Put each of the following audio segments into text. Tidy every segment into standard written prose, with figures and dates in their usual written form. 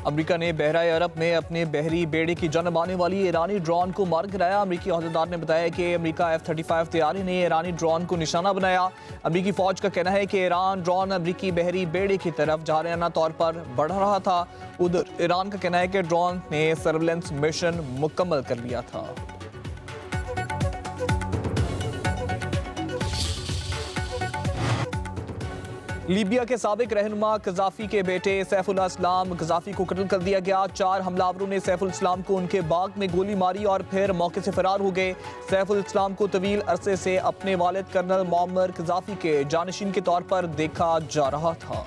America ने बहराए अरब में अपने बहरी बेड़े की जानब आने वाली ईरानी ड्रोन को मार गिराया। अमेरिकी अहदेदार ने बताया कि अमेरिका F-35 तैयारी ने ईरानी ड्रोन को निशाना बनाया। अमेरिकी फौज का कहना है कि ईरान ड्रोन अमेरिकी बहरी बेड़े की तरफ जारहाना तौर पर बढ़ रहा था। उधर ईरान का कहना है कि ड्रोन ने सर्विलेंस मिशन मुकम्मल कर लिया था। लीबिया के साबिक रहनुमा कज़ाफी के बेटे सैफुल इस्लाम कज़ाफी को कत्ल कर दिया गया। 4 हमलावरों ने सैफुल इस्लाम को उनके बाग में गोली मारी और फिर मौके से फरार हो गए। सैफुल इस्लाम को तवील अरसे से अपने वालिद कर्नल मोअम्मर कज़ाफी के जानशीन के तौर पर देखा जा रहा था।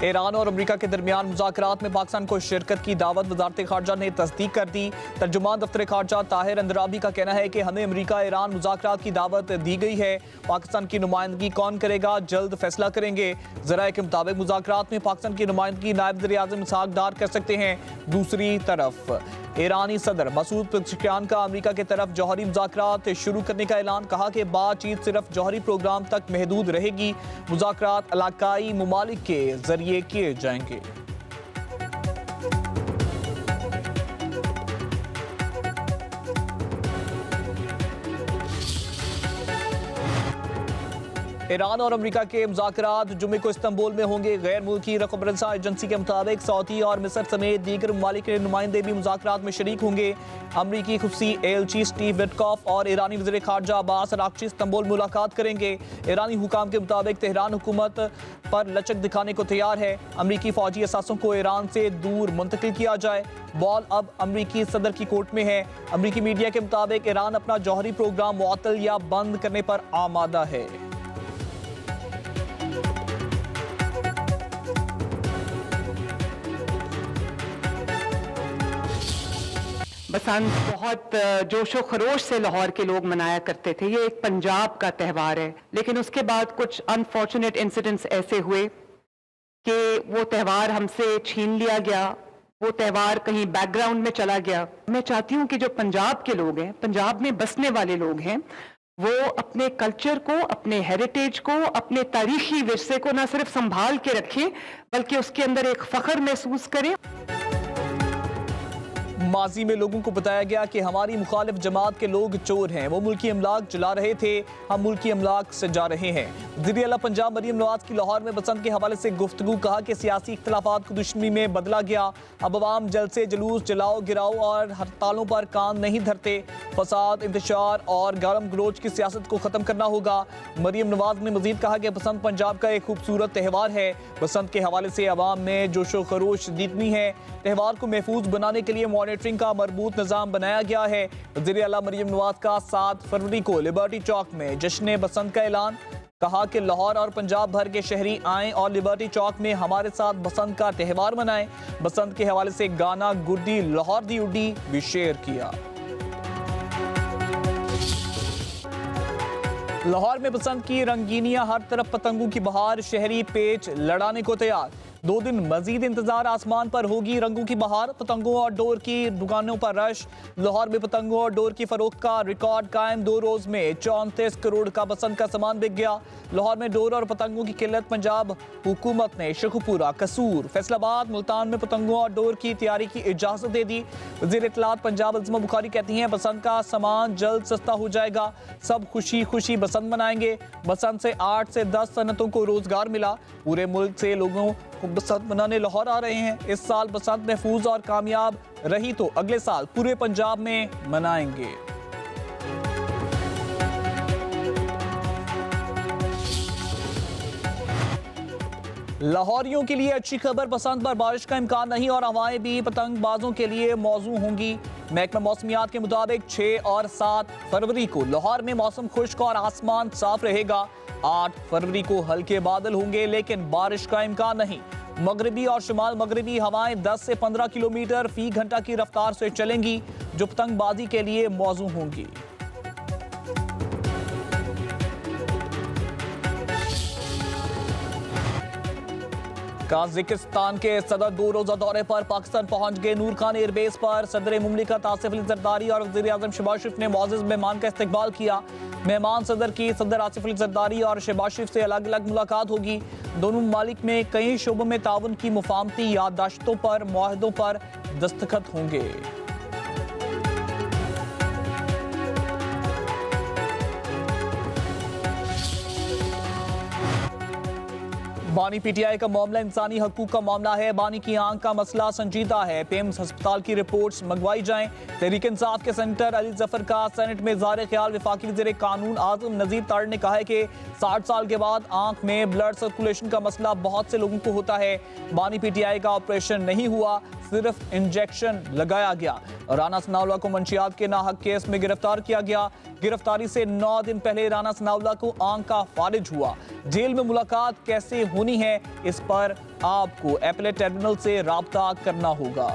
ईरान और अमेरिका के दरमियान मुज़ाकरात में पाकिस्तान को शिरकत की दावत वज़ारत ख़ारजा ने तस्दीक कर दी। तर्जुमान दफ्तर ख़ारजा ताहिर अंदराबी का कहना है कि हमें अमेरिका ईरान मुज़ाकरात की दावत दी गई है। पाकिस्तान की नुमाइंदगी कौन करेगा, जल्द फैसला करेंगे। ज़राए के मुताबिक मुज़ाकरात में पाकिस्तान की नुमाइंदगी नायब वज़ीर-ए-आज़म इसहाक डार कर सकते हैं। दूसरी तरफ ईरानी सदर मसूद पेज़ेश्कियान का अमेरिका की तरफ जौहरी मुज़ाकरात शुरू करने का ऐलान। कहा कि बातचीत सिर्फ जौहरी प्रोग्राम तक महदूद रहेगी। मुज़ाकरात इलाकाई ममालिक के जरिए किए जाएंगे। ईरान और अमेरिका के मुज़ाकरात जुमे को इस्तांबुल में होंगे। गैर मुल्की रकबरसा एजेंसी के मुताबिक सऊदी और मिस्र समेत दीगर ममालिक के नुमाइंदे भी मुज़ाकरात में शरीक होंगे। अमरीकी खुफसी एलची स्टीव विटकॉफ और ईरानी वज़ीर ख़ारजा अब्बास अराग़ची इस्तांबुल मुलाकात करेंगे। ईरानी हुकाम के मुताबिक तेहरान हुकूमत पर लचक दिखाने को तैयार है। अमरीकी फौजी असासों को ईरान से दूर मुंतकिल किया जाए। बॉल अब अमरीकी सदर की कोर्ट में है। अमरीकी मीडिया के मुताबिक ईरान अपना जौहरी प्रोग्राम मुअत्तल या बंद करने पर आमादा है। बसंत बहुत जोशो खरोश से लाहौर के लोग मनाया करते थे। ये एक पंजाब का त्यौहार है, लेकिन उसके बाद कुछ अनफॉर्चुनेट इंसिडेंट्स ऐसे हुए कि वो त्यौहार हमसे छीन लिया गया, वो त्यौहार कहीं बैकग्राउंड में चला गया। मैं चाहती हूँ कि जो पंजाब के लोग हैं, पंजाब में बसने वाले लोग हैं, वो अपने कल्चर को, अपने हेरिटेज को, अपने तारीखी विरसे को न सिर्फ संभाल के रखें बल्कि उसके अंदर एक फख्र महसूस करें। माजी में लोगों को बताया गया कि हमारी मुखालिफ जमात के लोग चोर हैं, वो मुल्की अमलाक जला रहे थे, हम मुल्की अमलाक से जा रहे हैं। वज़ीर आला पंजाब मरियम नवाज की लाहौर में बसंत के हवाले से गुफ्तगू। कहा कि सियासी इख्तलाफात को दुश्मनी में बदला गया। अब अवाम जलसे जुलूस जलाओ गिराओ और हड़तालों पर कान नहीं धरते। फसाद, इंतशार और गारम गलोच की सियासत को ख़त्म करना होगा। मरियम नवाज ने मजीद कहा कि बसंत पंजाब का एक खूबसूरत त्यौहार है। बसंत के हवाले से अवाम में जोशो खरोश दीदनी है। त्यौहार को महफूज बनाने के लिए मॉनिटरिंग का मरबूत निज़ाम बनाया गया है। वज़ीर आला मरियम नवाज का 7 फरवरी को लिबर्टी चौक में जश्न बसंत का ऐलान। कहा कि लाहौर और पंजाब भर के शहरी आएँ और लिबर्टी चौक में हमारे साथ बसंत का त्यौहार मनाएं। बसंत के हवाले से गाना गुड्डी लाहौर दी उड्डी भी शेयर किया। लाहौर में बसंत की रंगीनियां, हर तरफ पतंगों की बहार, शहरी पेच लड़ाने को तैयार। 2 दिन मजीद इंतजार, आसमान पर होगी रंगों की बहार। पतंगों और डोर की दुकानों पर रश। लाहौर में पतंगों और डोर की फरोख्त का रिकॉर्ड कायम। 2 रोज में 34 करोड़ का बसंत का सामान बिक गया। लाहौर में डोर और पतंगों की किल्लत। पंजाब हुकूमत ने शेखुपुरा, कसूर, फैसलाबाद, मुल्तान में पतंगों और डोर की तैयारी की इजाजत दे दी। वज़ीर इत्तलात पंजाब अज़मा बुखारी कहती हैं बसंत का सामान जल्द सस्ता हो जाएगा। सब खुशी खुशी बसंत मनाएंगे। बसंत से 8 से 10 सनतों को रोजगार मिला। पूरे मुल्क से लोगों को बसंत मनाने लाहौर आ रहे हैं। इस साल बसंत महफूज और कामयाब रही तो अगले साल पूरे पंजाब में मनाएंगे। लाहौरियों के लिए अच्छी खबर, बसंत पर बारिश का इम्कान नहीं और हवाएं भी पतंगबाजों के लिए मौजू होंगी। महकमा मौसमियात के मुताबिक 6 और 7 फरवरी को लाहौर में मौसम खुश्क और आसमान साफ रहेगा। 8 फरवरी को हल्के बादल होंगे लेकिन बारिश का इम्कान नहीं। मगरबी और शुमाल मगरबी हवाएं 10 से 15 किलोमीटर फी घंटा की रफ्तार से चलेंगी, जो पतंगबाजी के लिए मौजू होंगी। काज़ाकिस्तान के सदर 2 रोज़ा दौरे पर पाकिस्तान पहुंच गए। नूर खान एयरबेस पर सदर मुमलिकत आसिफ अली जरदारी और वज़ीर आज़म शहबाज शरीफ ने मुअज़्ज़ज़ मेहमान का इस्तकबाल किया। मेहमान सदर की सदर आसिफ अली जरदारी और शहबाज शरीफ से अलग अलग मुलाकात होगी। दोनों ममालिक में कई शोबों में ताउन की मुफाहमती याददाश्तों पर मुआहदों पर दस्तखत होंगे। बानी पीटीआई का मामला इंसानी हकूक का मामला है। बानी की आंख का मसला संजीदा है। पेम्स अस्पताल की रिपोर्ट्स मंगवाई जाएं। तहरीक इंसाफ के सेनेटर अली जफर का सेनेट में इज़हार ख्याल। वफाकी वज़ीर कानून आज़म नज़ीर तार ने कहा है कि 60 साल के बाद आंख में ब्लड सर्कुलेशन का मसला बहुत से लोगों को होता है। बानी पीटीआई का ऑपरेशन नहीं हुआ, सिर्फ इंजेक्शन लगाया गया। राना सनाउल्लाह को मंशियात के नाहक केस में गिरफ्तार किया गया। गिरफ्तारी से 9 दिन पहले राना सनाउल्लाह को आंख का फारिज हुआ। जेल में मुलाकात कैसे होनी है, इस पर आपको एपलेट टर्मिनल से राब्ता करना होगा।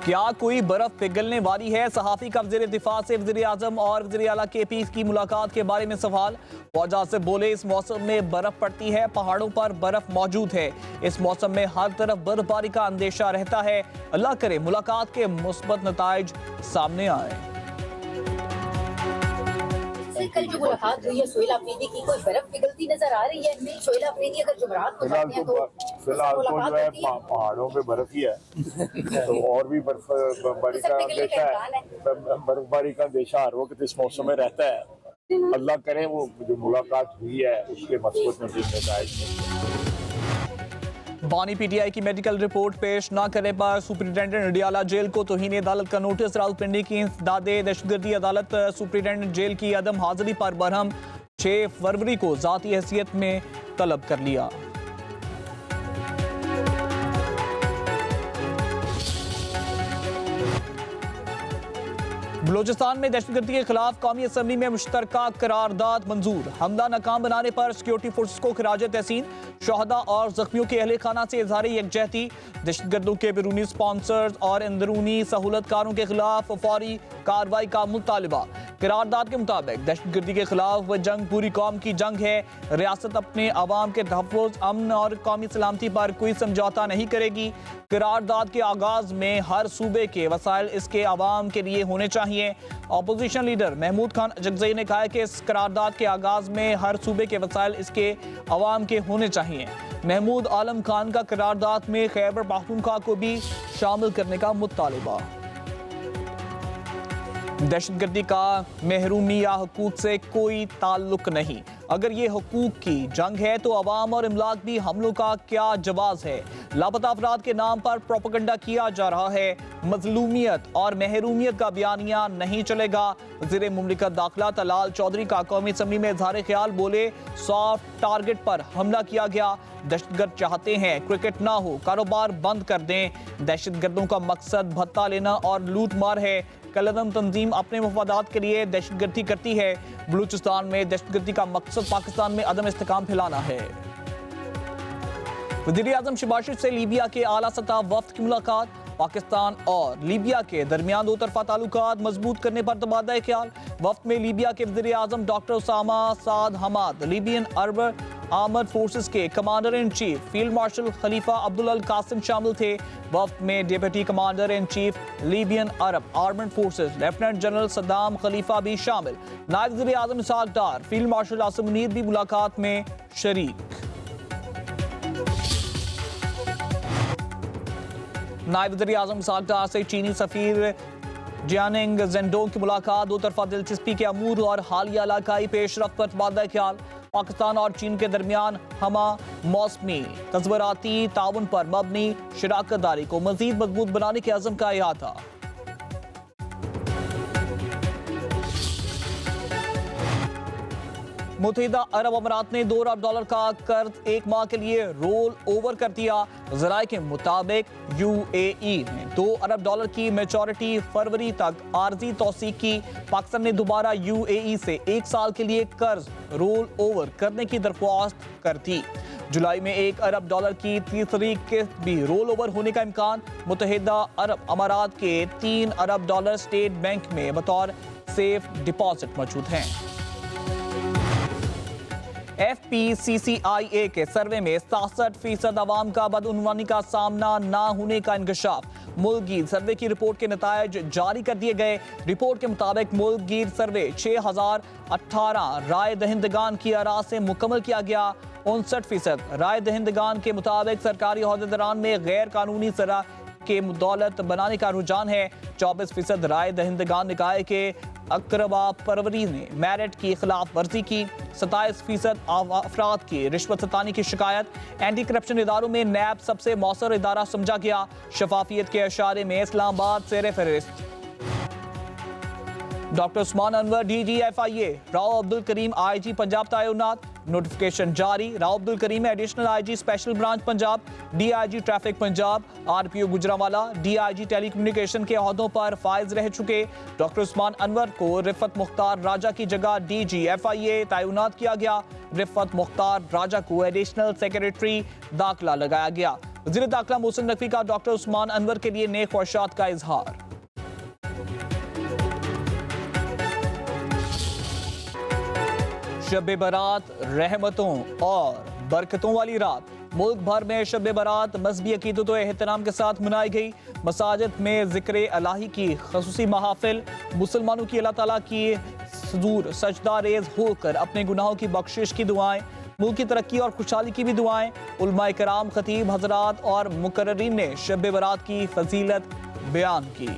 क्या कोई बर्फ पिघलने वाली है? सहाफी का वज़ीर दिफा से वज़ीर आज़म और वज़ीर आला KP की मुलाकात के बारे में सवाल। वजह से बोले, इस मौसम में बर्फ पड़ती है, पहाड़ों पर बर्फ मौजूद है। इस मौसम में हर तरफ बर्फबारी का अंदेशा रहता है। अल्लाह करे मुलाकात के मुस्बत नताइज सामने आए। कल जो मुलाकात हुई है सोहेल अफरीदी की, कोई बर्फ पिघलती नजर आ रही है? सोहेल अफरीदी अगर जुमरात को जाते हैं तो फिलहाल तो जो है पहाड़ों पे बर्फ ही है, तो और भी बर्फबारी का अंदेशा है। बर्फबारी का अंदेशा हर वक्त इस मौसम में रहता है। अल्लाह करे वो जो मुलाकात हुई है उसके मस्बत नतीजे। बानी पीटीआई की मेडिकल रिपोर्ट पेश न करने पर सुपरिटेंडेंट अडियाला जेल को तौहीन अदालत का नोटिस। रावलपिंडी की इंसदादे दहशतगर्दी अदालत सुपरिटेंडेंट जेल की अदम हाजिरी पर बरहम। 6 फरवरी को जाती हैसियत में तलब कर लिया। बलोचिस्तान में दहशतगर्दी के खिलाफ कौमी असम्बली में मुश्तरका करारदाद मंजूर। हमला नाकाम बनाने पर सिक्योरिटी फोर्सेस को खिराज तहसीन। शहदा और जख्मियों के अहले खाना से इजहार यकजहती। दहशतगर्दों के बैरूनी स्पॉन्सर्स और अंदरूनी सहूलतकारों के खिलाफ फौरी कार्रवाई का मुतालबा। करारदाद के मुताबिक दहशतगर्दी के खिलाफ वह जंग पूरी कौम की जंग है। रियासत अपने अवाम के तहफ़्फ़ुज़, अमन और कौमी सलामती पर कोई समझौता नहीं करेगी। करारदाद के आगाज में हर सूबे के वसाइल इसके अवाम के लिए होने चाहिए। अपोजिशन लीडर महमूद खान अजगज़ई ने कहा है कि इस करारदाद के आगाज में हर सूबे के वसाइल इसके अवाम के होने चाहिए। महमूद आलम खान का करारदाद में खैबर पख्तूनख्वा को भी शामिल करने का मुतालबा। दहशतगर्दी का महरूमी या हुकूक से कोई ताल्लुक नहीं। अगर ये हुकूक की जंग है तो अवाम और इमलाक भी हमलों का क्या जवाब है? लापता अफराद के नाम पर प्रोपेगेंडा किया जा रहा है। मजलूमियत और महरूमियत का बयानिया नहीं चलेगा। वज़ीर मुमलिकत दाखिला तलाल चौधरी का कौमी असम्बली में इज़हार ख्याल। बोले, सॉफ्ट टारगेट पर हमला किया गया। दहशतगर्द चाहते हैं क्रिकेट ना हो, कारोबार बंद कर दें। दहशतगर्दों का मकसद भत्ता लेना और लूट मार है। कलदम तंजीम अपने मफादात के लिए दहशतगर्दी करती है। बलूचिस्तान में दहशतगर्दी का मकसद पाकिस्तान में अदम इस्तेकाम फैलाना है। वज़ीर आज़म शहबाज शरीफ से लीबिया के आला सतह वफ्द की मुलाकात। पाकिस्तान और लीबिया के दरमियान दो तरफा ताल्लुकात मजबूत करने पर तबादला ख्याल। वफ्द में लीबिया के वज़ीर आज़म doctor Usama Saad Hamad, Libyan Arab armed forces के commander in chief field marshal Khalifa Abdul al Qasim शामिल थे। वफ्द में deputy commander in chief Libyan Arab armed forces lieutenant general Saddam Khalifa भी शामिल। नायब वज़ीर आज़म इसहाक डार, फील्ड मार्शल आसिम मुनीर भी मुलाकात में शरीक। नायब वज़ीर आज़म इसहाक डार से चीनी सफीर जियानिंग जेंडोंग की मुलाकात। दो तरफा दिलचस्पी के अमूर और हालिया इलाकाई पेशरफ्त पर तबादला ख्याल। पाकिस्तान और चीन के दरमियान हमा मौसमी तस्वराती ताउन पर मबनी शराकत दारी को मजीद मजबूत बनाने के अज़म का इहाता। मुत्तहिदा अरब अमारात ने $2 अरब का कर्ज 1 माह के लिए रोल ओवर कर दिया। ज़राए के मुताबिक UAE ने $2 अरब की मैच्योरिटी फरवरी तक आर्जी तौसीक की। पाकिस्तान ने दोबारा UAE से 1 साल के लिए कर्ज रोल ओवर करने की दरख्वास्त कर दी। जुलाई में $1 अरब की तीसरी किस्त भी रोल ओवर होने का इम्कान। मुत्तहिदा अरब अमारात के $3 अरब स्टेट बैंक में बतौर सेफ डिपॉजिट मौजूद हैं। FPCCIA के सर्वे में 67% आवाम का बदउनवानी का सामना ना होने का इंकशाफ। मुल्कगीर सर्वे की रिपोर्ट के नतायज जारी कर दिए गए। रिपोर्ट के मुताबिक मुल्कगीर सर्वे 6018 राय दहिंदगान की आरा से मुकम्मल किया गया। 59% राय दहिंदगान के मुताबिक सरकारी ओहदेदारान में गैर कानूनी सरा के दौलत बनाने का रुझान है। 24% राय दहिंदगान ने कहा कि अकरबा परवरी ने मेरिट की खिलाफ वर्जी की। 27% अफराद की रिश्वत सतानी की शिकायत। एंटी करप्शन इदारों में नैब सबसे मौसर इदारा समझा गया। शफाफियत के इशारे में इस्लामाबाद सेर फहरिस्त। Doctor Usman Anwar DG FIA, Rao Abdul Karim IG Punjab तैनात। नोटिफिकेशन जारी। Rao Abdul Karim additional IG special branch Punjab, DIG traffic Punjab, RPO Gujranwala, DIG telecommunication के ओहदों पर फाइज रह चुके डॉक्टर उस्मान अनवर को रिफत मुख्तार राजा की जगह DG FIA तैनात किया गया। रिफत मुख्तार राजा को एडिशनल सेक्रेटरी दाखिला लगाया गया। वज़ीर दाखिला मोहसिन नकवी का डॉक्टर उस्मान अनवर के लिए नेक ख्वाहिशात का इजहार। शब बरात रहमतों और बरकतों वाली रात। मुल्क भर में शब बरात मजहबी अकीदत व एहतराम के साथ मनाई गई। मसाजिद में जिक्र अलाही की खसूसी महाफिल। मुसलमानों की अल्लाह ताला की हुजूर सजदा रेज होकर अपने गुनाहों की बख्शिश की दुआएं। मुल्क की तरक्की और खुशहाली की भी दुआएं। उलमाए कराम, खतीब हजरात और मुकर्रिरीन ने शब बरात की फजीलत बयान की।